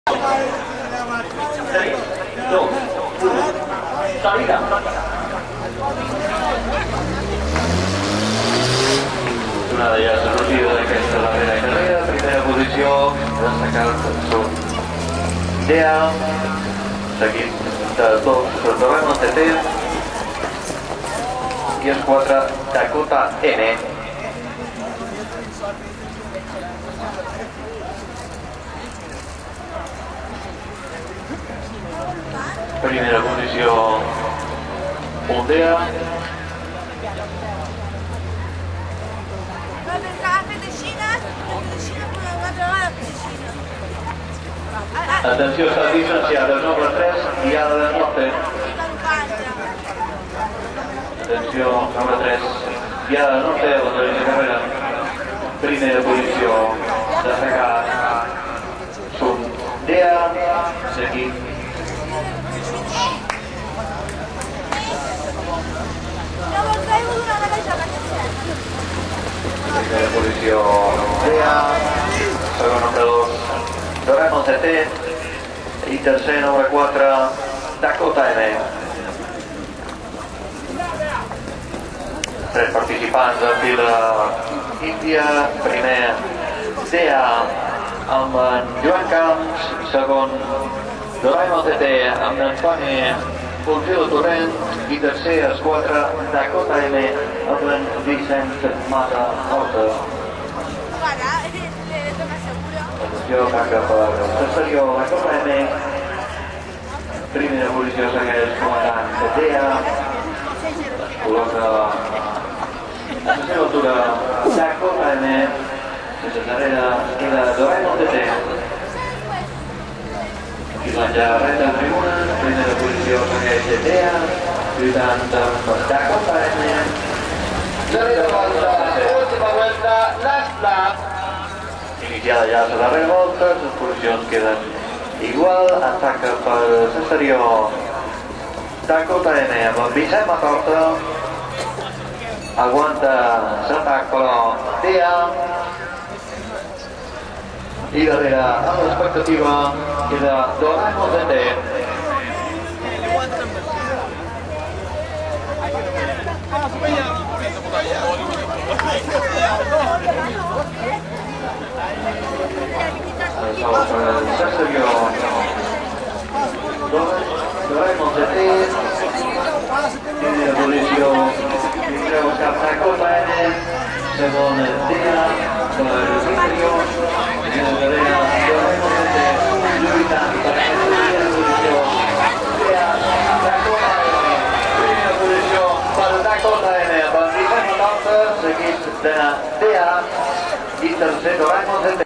3, 2, 1, salida. Donada ja la sortida d'aquesta darrera carrera, primera posició, destacat són DEA, seguit de dos Torremo TT i els 4 Dakota N. Primera posició Ondea. Atenció, està distanciada, nombre 3, guiada de norte. Atenció, nombre 3, guiada de norte, la tercera carrera. Primera posició destacat són DEA, seguit primera posició DEA, segon nombre 2 Torremo TT i tercer nombre 4 Dakota N. Tres participants en fila índia, primer DEA amb en Joan Camps, segon Torremo TT amb en Toni Pulgil Torrent i tercer els 4 Dakota M amb en Vicent Mata Horta. Atenció, canca per l'exterior, Dakota M. Primera posició segueix comandant de DEA. Es col·loca a la seva altura Dakota M. Sense darrere queda Torremo TT. I ja reta tribuna, primera posició segueix DEA, lluitant amb Dakota M. Darrera volta, última vuelta, last lap. Iniciada ja la darrera volta, les posicions queden igual, ataca per l'exterior Dakota M amb el Vicent Matorta, aguanta l'atac però DEA. I darrere, amb l'expectativa, queda Torremo TT. L'exterior Torremo TT. Primera posició, creu cap Dakota N. Segon DEA per l'interior. I darrere Torremo TT lluitant per aquesta primera posició. DEA, Dakota N. Primera posició per Dakota N amb el Vicent Matorta, seguit de DEA i tercer Torremo TT.